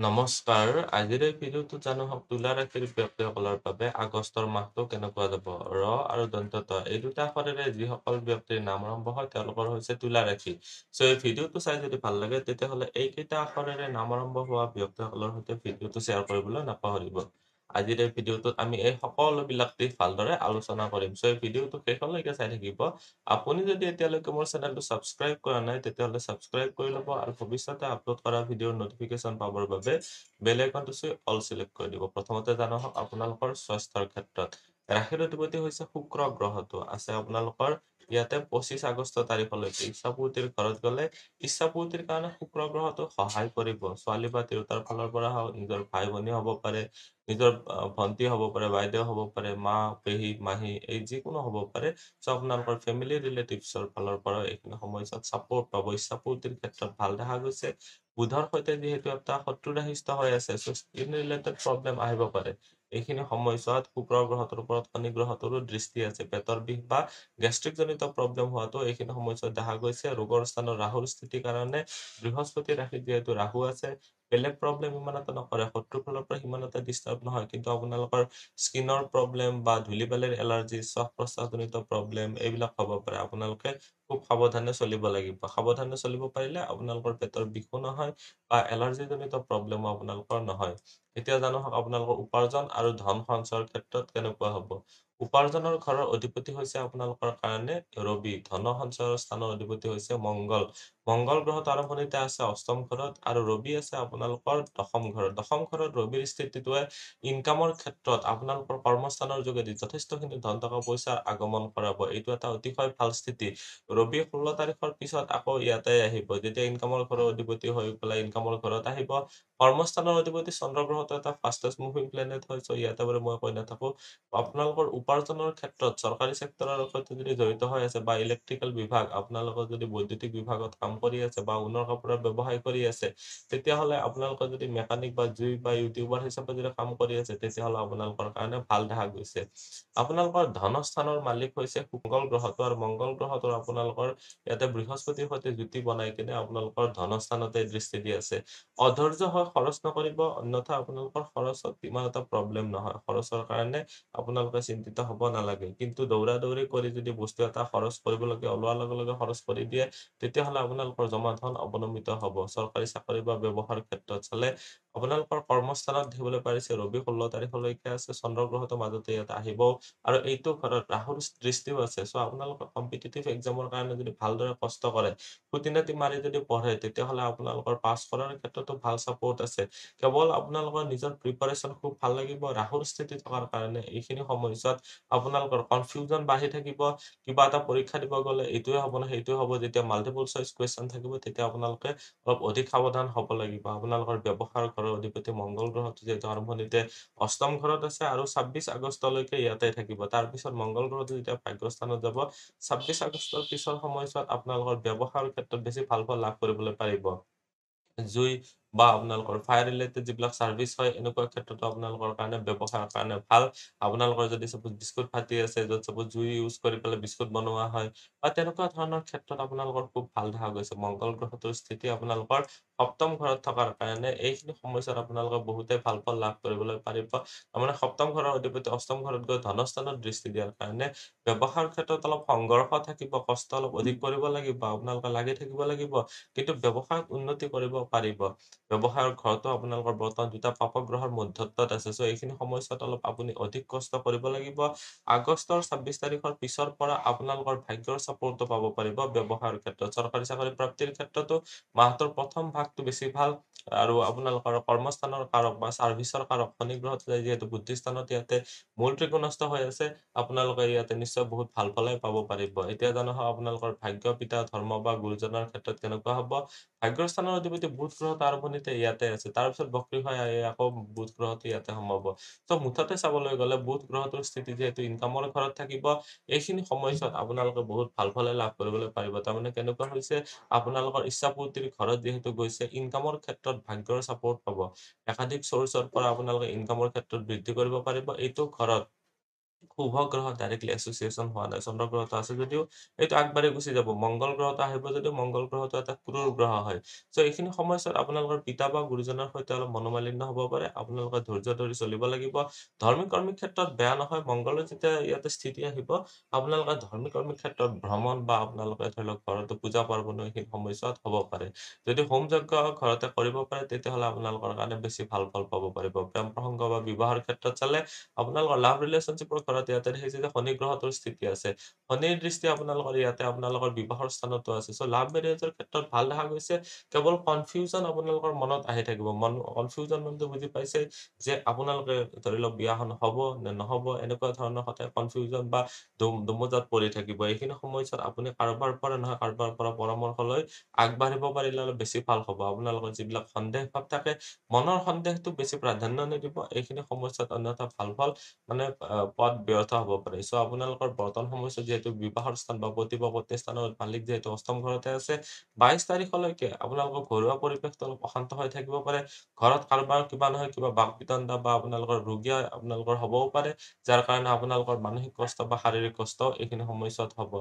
নমস্কাৰ। আজিৰ এই ভিডিঅ'টো জানো হওক তুলা ৰাশিৰ ব্যক্তিসকলৰ বাবে আগষ্টৰ মাহটো কেনেকুৱা যাব। ৰ আৰু দন্ত ত এই দুটা আখৰেৰে যিসকল ব্যক্তিৰ নাম আৰম্ভ হয় তেওঁলোকৰ হৈছে তুলা ৰাশি। এই ভিডিঅ'টো চাই যদি ভাল লাগে তেতিয়াহ'লে এইকেইটা আখৰেৰে নাম আৰম্ভ হোৱা ব্যক্তিসকলৰ সৈতে ভিডিঅ'টো শ্বেয়াৰ কৰিবলৈ নাপাহৰিব। আজিৰ এই ভিডিঅ'টোত আমি এই সকলোবিলাক দিশ ভালদৰে আলোচনা কৰিম। এই ভিডিঅ'টো শেষলৈকে চাই থাকিব। আপুনি যদি এতিয়ালৈকে মোৰ চেনেলটো ছাবস্ক্ৰাইব কৰা নাই তেতিয়াহ'লে ছাবস্ক্ৰাইব কৰি ল'ব আৰু ভৱিষ্যতে আপলোড কৰা ভিডিঅ'ৰ নটিফিকেশ্যন পাবৰ বাবে বেল আইকনটো চুই অল চিলেক্ট কৰি দিব। প্ৰথমতে জানো হওক আপোনালোকৰ স্বাস্থ্যৰ ক্ষেত্ৰত। ৰাশিৰ অধিপতি হৈছে শুক্ৰ গ্ৰহটো আছে আপোনালোকৰ ইয়াতে 25 আগষ্ট তাৰিখলৈকে ইচ্ছাপূৰ্তিৰ ঘৰত গ'লে ইচ্ছাপূৰ্তিৰ কাৰণে শুক্ৰ গ্ৰহটো সহায় কৰিব। ছোৱালী বা তিৰোতাৰ ফালৰ পৰা হওক নিজৰ ভাই ভনী হ'ব পাৰে, নিজৰ ভন্টি হ'ব পাৰে, বাইদেউ হ'ব পাৰে, মা, পেহী, মাহী এই যিকোনো হ'ব পাৰে। আপোনালোকৰ ফেমিলি ৰিলেটিভছৰ ফালৰ পৰা এইখিনি সময়ছোৱাত ছাপোৰ্ট পাব। ইচ্ছাপূৰ্তিৰ ক্ষেত্ৰত ভাল দেখা গৈছে। বুধৰ সৈতে যিহেতু এটা শত্ৰু ৰাশিস্থ হৈ আছে, স্কিন ৰিলেটেড প্ৰব্লেম আহিব পাৰে। এইখিনি সময়ছোৱাত শুক্ৰ গ্ৰহটোৰ ওপৰত শনি গ্ৰহটোৰো দৃষ্টি আছে। পেটৰ বিষ বা গেষ্ট্ৰিকজনিত প্ৰব্লেম হোৱাটো এইখিনি সময়ছোৱাত দেখা গৈছে। ৰোগৰ স্থানত ৰাহুৰ স্থিতিৰ কাৰণে বৃহস্পতি ৰাশিত যিহেতু ৰাহু আছে, বেলেগ প্ৰব্লেম ইমান এটা নকৰে। শত্ৰুৰ ফালৰ পৰা সিমান এটা ডিষ্টাৰ্ব নহয়। কিন্তু আপোনালোকৰ স্কিনৰ প্ৰব্লেম বা ধূলি-বালিৰ এলাৰ্জি, শ্বাস-প্ৰশ্বাসজনিত প্ৰব্লেম এইবিলাক হ'ব পাৰে। আপোনালোকে খুব সাৱধানে চলিব লাগিব। সাৱধানে চলিব পাৰিলে আপোনালোকৰ পেটৰ বিষো নহয় বা এলাৰ্জিজনিত প্ৰব্লেমো আপোনালোকৰ নহয়। এতিয়া জানো হওক আপোনালোকৰ উপাৰ্জন আৰু ধন সঞ্চয়ৰ ক্ষেত্ৰত কেনেকুৱা হ'ব। উপাৰ্জনৰ ঘৰৰ অধিপতি হৈছে আপোনালোকৰ কাৰণে ৰবি। ধন সঞ্চয়ৰ স্থানৰ অধিপতি হৈছে মংগল। মংগল গ্ৰহত আৰম্ভণিতে আছে অষ্টম ঘৰত আৰু ৰবি আছে আপোনালোকৰ দশম ঘৰত। দশম ঘৰত ৰবিৰ স্থিতিটোৱে ইনকামৰ ক্ষেত্ৰত আপোনালোকৰ কৰ্মস্থানৰ যোগেদি যথেষ্টখিনি ধন টকা পইচাৰ আগমন কৰাব। এইটো এটা অতিশয় ভাল স্থিতি। ৰবি 16 তাৰিখৰ পিছত আকৌ ইয়াতে আহিব। যেতিয়া ইনকামৰ ঘৰৰ অধিপতি হৈ পেলাই ইনকামৰ ঘৰত আহিব। কৰ্মস্থানৰ অধিপতি চন্দ্ৰ গ্ৰহটো এটা ফাষ্টেষ্ট মুভিং প্লেনেট হয়। ইয়াতে বাৰু মই কৈ নাথাকো। আপোনালোকৰ উপাৰ্জনৰ ক্ষেত্ৰত চৰকাৰী চেক্টৰৰ সৈতে যদি জড়িত হৈ আছে বা ইলেক্ট্ৰিকেল বিভাগ, আপোনালোকৰ যদি বৈদ্যুতিক বিভাগত কাম কৰি আছে বা ঊণৰ কাপোৰৰ ব্যৱসায় কৰি আছে, তেতিয়াহ'লে আপোনালোকৰ যদি মেকানিক বা জুই বা ইউটিউবাৰ হিচাপে যদি কাম কৰি আছে, তেতিয়াহ'লে আপোনালোকৰ কাৰণে ভাল দেখা গৈছে। আপোনালোকৰ ধনস্থানৰ মালিক হৈছে মংগল গ্ৰহটো আৰু মংগল গ্ৰহটো আপোনালোকৰ ইয়াতে বৃহস্পতিৰ সৈতে যুতি বনাই কিনে আপোনালোকৰ ধনস্থানতে দৃষ্টি দি আছে। অধৈৰ্য হৈ খৰচ নকৰিব, অন্যথা আপোনালোকৰ খৰচত ইমান এটা প্ৰব্লেম নহয়। খৰচৰ কাৰণে আপোনালোকে চিন্তিত হ'ব নালাগে। কিন্তু দৌৰা-দৌৰি কৰি যদি বস্তু এটা খৰচ কৰিবলগীয়া ওলোৱাৰ লগে লগে খৰচ কৰি দিয়ে, তেতিয়াহ'লে আপোনালোকৰ জমা ধন অৱনমিত হ'ব। চৰকাৰী চাকৰি বা ব্যৱসায়ৰ ক্ষেত্ৰত চালে আপোনালোকৰ কৰ্মস্থানত দেখিবলৈ পাৰিছে ৰবি 16 তাৰিখলৈকে আছে, চন্দ্ৰ গ্ৰহটো মাজতে ইয়াত আহিব আৰু এইটো ঘৰত ৰাহুৰ দৃষ্টিও আছে। আপোনালোকৰ কম্পিটিটিভ এক্সামৰ কাৰণে যদি ভালদৰে কষ্ট কৰে, খুটি-নাতি মাৰি যদি পঢ়ে, তেতিয়াহ'লে আপোনালোকৰ পাছ কৰাৰ ক্ষেত্ৰতো ভাল চাপোৰ্ট আছে। কেৱল আপোনালোকৰ নিজৰ প্ৰিপাৰেচন খুব ভাল লাগিব। ৰাহুৰ স্থিতি থকাৰ কাৰণে এইখিনি সময়ছোৱাত আপোনালোকৰ কনফিউজন বাঢ়ি থাকিব। কিবা এটা পৰীক্ষা দিব গ'লে এইটোৱে হ'ব নে সেইটোৱে হ'ব। যেতিয়া মাল্টিপল চইচ কুৱেশ্যন থাকিব, তেতিয়া আপোনালোকে অলপ অধিক সাৱধান হ'ব লাগিব। আপোনালোকৰ ব্যৱসায়ৰ ঘৰৰ অধিপতি মংগল গ্ৰহটো যিহেতু আৰম্ভণিতে অষ্টম ঘৰত আছে আৰু 26 আগষ্টলৈকে ইয়াতে থাকিব। তাৰ পিছত মংগল গ্ৰহটো যেতিয়া ভাগ্যস্থানত যাব, 26 আগষ্টৰ পিছৰ সময়ছোৱাত আপোনালোকৰ ব্যৱসায়ৰ ক্ষেত্ৰত বেছি ভাল ফল লাভ কৰিবলৈ পাৰিব। জুই বা আপোনালোকৰ ফায়াৰ ৰিলেটেড যিবিলাক চাৰ্ভিচ হয়, এনেকুৱা ক্ষেত্ৰতো আপোনালোকৰ কাৰণে ব্যৱসায়ৰ কাৰণে ভাল। আপোনালোকৰ যদি চাপোজ বিস্কুট ফাটি আছে, য'ত চাপোজ জুই ইউজ কৰি পেলাই বিস্কুট বনোৱা হয় বা তেনেকুৱা ধৰণৰ ক্ষেত্ৰত আপোনালোকৰ খুব ভাল দেখা গৈছে। মংগল গ্ৰহটোৰ স্থিতি আপোনালোকৰ সপ্তম ঘৰত থকাৰ কাৰণে এইখিনি সময়ছোৱাত আপোনালোকে বহুতে ভাল ফল লাভ কৰিবলৈ পাৰিব। তাৰমানে সপ্তম ঘৰৰ অধিপতি অষ্টম ঘৰত গৈ ধনস্থানত দৃষ্টি দিয়াৰ কাৰণে ব্যৱসায়ৰ ক্ষেত্ৰত অলপ সংঘৰ্ষ থাকিব, কষ্ট অলপ অধিক কৰিব লাগিব, আপোনালোকে লাগি থাকিব লাগিব। কিন্তু ব্যৱসায়ত উন্নতি কৰিব পাৰিব। ব্যৱসায়ৰ ঘৰতো আপোনালোকৰ বৰ্তমান দুটা পাপগ্ৰহৰ মধ্যত্বত আছে। এইখিনি সময়ছোৱাত অলপ আপুনি অধিক কষ্ট কৰিব লাগিব। আগষ্টৰ 26 তাৰিখৰ পিছৰ পৰা আপোনালোকৰ ভাগ্যৰ চাপোৰ্টটো পাব পাৰিব ব্যৱসায়ৰ ক্ষেত্ৰত। চৰকাৰী চাকৰি প্ৰাপ্তিৰ ক্ষেত্ৰতো মাহটোৰ প্ৰথম ভাগটো বেছি ভাল আৰু আপোনালোকৰ কৰ্মস্থানৰ কাৰক বা চাৰ্ভিচৰ কাৰক শনি গ্ৰহত যিহেতু বুদ্ধিস্থানত ইয়াতে মূল ত্ৰিকোণস্থ হৈ আছে, আপোনালোকে ইয়াতে নিশ্চয় বহুত ভাল ফলে পাব পাৰিব। এতিয়া জানো হওক আপোনালোকৰ ভাগ্য, পিতা, ধৰ্ম বা গুৰুজনৰ ক্ষেত্ৰত কেনেকুৱা হ'ব। ভাগ্যৰ স্থানৰ অধিপতি বুধ গ্ৰহটো আৰম্ভণিতে ইয়াতে আছে। তাৰপিছত বক্ৰী হৈ আহি আকৌ বুধ গ্ৰহটো ইয়াতে সোমাব। মুঠতে চাবলৈ গ'লে বুধ গ্ৰহটোৰ স্থিতি যিহেতু ইনকামৰ ঘৰত থাকিব, এইখিনি সময়ছোৱাত আপোনালোকে বহুত ভাল ফলে লাভ কৰিবলৈ পাৰিব। তাৰমানে কেনেকুৱা হৈছে, আপোনালোকৰ ইচ্ছাপূৰ্তিৰ ঘৰত যিহেতু গৈছে, ইনকামৰ ক্ষেত্ৰত ভাগ্যৰ চাপোৰ্ট পাব। একাধিক চ'ৰ্চৰ পৰা আপোনালোকে ইনকামৰ ক্ষেত্ৰত বৃদ্ধি কৰিব পাৰিব এইটো ঘৰত। শুভ গ্ৰহ ডাইৰেক্টলি এছ'চিয়েশ্যন হোৱা নাই। চন্দ্ৰ গ্ৰহটো আছে যদিও এইটো আগবাঢ়ি গুচি যাব। মংগল গ্ৰহটো আহিব যদিও মংগল গ্ৰহটো এটা ক্ৰুৰ গ্ৰহ হয়। চ' এইখিনি সময়ছোৱাত আপোনালোকৰ পিতা বা গুৰুজনৰ সৈতে অলপ মনোমালিন্য হ'ব পাৰে। আপোনালোকে ধৈৰ্য ধৰি চলিব লাগিব। ধৰ্মী কৰ্মীৰ ক্ষেত্ৰত বেয়া নহয়। মংগলৰ যেতিয়া ইয়াতে স্থিতি আহিব, আপোনালোকে ধৰ্মী কৰ্মীৰ ক্ষেত্ৰত ভ্ৰমণ বা আপোনালোকে ধৰি লওক ঘৰতো পূজা পাৰ্বণো এইখিনি সময়ছোৱাত হ'ব পাৰে। যদি হোম যজ্ঞ ঘৰতে কৰিব পাৰে তেতিয়াহ'লে আপোনালোকৰ কাৰণে বেছি ভাল ফল পাব পাৰিব। প্ৰেম প্ৰসংগ বা বিবাহৰ ক্ষেত্ৰত চালে আপোনালোকৰ লাভ ৰিলেশ্যনশ্বিপৰ ঘৰত ইয়াতে দেখিছে যে শনি গ্ৰহটোৰ স্থিতি আছে। শনিৰ দৃষ্টি আপোনালোকৰ ইয়াতে আপোনালোকৰ বিবাহৰ স্থানতো আছে। চ' লাভ মেৰেজৰ ক্ষেত্ৰত ভাল দেখা গৈছে। কেৱল কনফিউজন আপোনালোকৰ মনত আহি থাকিব। কনফিউজন মানে বুজি পাইছে যে আপোনালোকে ধৰি লওক বিয়াখন হ'ব নে নহ'ব এনেকুৱা ধৰণৰ সদায় কনফিউজন বা দোমোজাত পৰি থাকিব। এইখিনি সময়ছোৱাত আপুনি কাৰোবাৰ পৰা নহয় কাৰোবাৰ পৰা পৰামৰ্শ লৈ আগবাঢ়িব পাৰিলে অলপ বেছি ভাল হ'ব। আপোনালোকৰ যিবিলাক সন্দেহ ভাৱ থাকে, মনৰ সন্দেহটো বেছি প্ৰাধান্য নিদিব। এইখিনি সময়ছোৱাত অন্যথা ভাল ফল মানে পথ ব্যৰ্থ হ'ব পাৰে। চ' আপোনালোকৰ বৰ্তমান সময়ছোৱাত যিহেতু বিবাহৰ স্থান বা পতি বা পত্নী স্থানৰ মালিক যিহেতু অষ্টম ঘৰতে আছে, 22 তাৰিখলৈকে আপোনালোকৰ ঘৰুৱা পৰিৱেশটো অলপ অশান্ত হৈ থাকিব পাৰে। ঘৰত কাৰোবাৰ কিবা নহয় কিবা বাকবিতণ্ডা বা আপোনালোকৰ ৰোগীয়া আপোনালোকৰ হ'বও পাৰে, যাৰ কাৰণে আপোনালোকৰ মানসিক কষ্ট বা শাৰীৰিক কষ্ট এইখিনি সময়ছোৱাত হ'ব।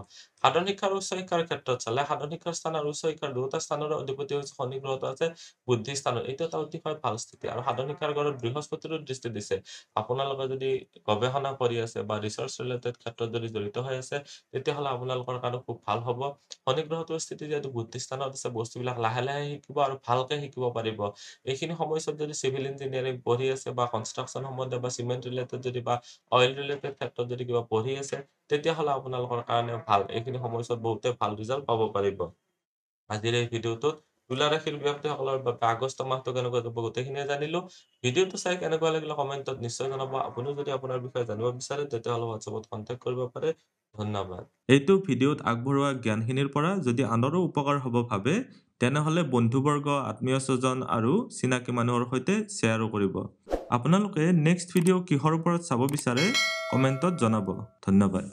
সাধাৰণ শিক্ষা আৰু উচ্চ শিক্ষাৰ ক্ষেত্ৰত চালে সাধাৰণ শিক্ষাৰ স্থান আৰু উচ্চ শিক্ষাৰ দুয়োটা স্থানৰ অধিপতি হৈছে শনি গ্ৰহটো আছে বুদ্ধি স্থানত। এইটো এটা অতিশয় ভাল স্থিতি আৰু সাধাৰণ শিক্ষাৰ ঘৰত বৃহস্পতিৰো দৃষ্টি দিছে। আপোনালোকে যদি গৱেষণা কৰি আছে বা ৰিচাৰ্চ ৰিলেটেড ক্ষেত্ৰত যদি জড়িত হৈ আছে, তেতিয়াহ'লে আপোনালোকৰ কাৰণে খুব ভাল হ'ব। শনি গ্ৰহটোৰ স্থিতি যিহেতু বুদ্ধি স্থানত আছে, বস্তুবিলাক লাহে লাহে শিকিব আৰু ভালকে শিকিব পাৰিব। এইখিনি সময়ছোৱাত যদি চিভিল ইঞ্জিনিয়াৰিং পঢ়ি আছে বা কনষ্ট্ৰাকশ্যন সম্বন্ধে বা চিমেণ্ট ৰিলেটেড যদি বা অইল ৰিলেটেড ক্ষেত্ৰত যদি কিবা পঢ়ি আছে, তেতিয়াহ'লে আপোনালোকৰ কাৰণে ভাল। এইখিনি সময়ছোৱাত বহুতে ভাল ৰিজাল্ট পাব পাৰিব। আজিৰ এই ভিডিঅ'টোত তুলা ৰাশিৰ ব্যক্তিসকলৰ বাবে আগষ্ট মাহটো কেনেকুৱা যাব গোটেইখিনিয়ে জানিলো। ভিডিঅ'টো চাই কেনেকুৱা লাগিলে কমেণ্টত নিশ্চয় জনাব। আপুনিও যদি আপোনাৰ বিষয়ে জানিব বিচাৰে তেতিয়াহ'লে হোৱাটছএপত কণ্টেক্ট কৰিব পাৰে। ধন্যবাদ। এইটো ভিডিঅ'ত আগবঢ়োৱা জ্ঞানখিনিৰ পৰা যদি আনৰো উপকাৰ হ'ব ভাবে, তেনেহ'লে বন্ধুবৰ্গ, আত্মীয় স্বজন আৰু চিনাকি মানুহৰ সৈতে শ্বেয়াৰো কৰিব। আপোনালোকে নেক্সট ভিডিঅ' কিহৰ ওপৰত চাব বিচাৰে কমেণ্টত জনাব। ধন্যবাদ।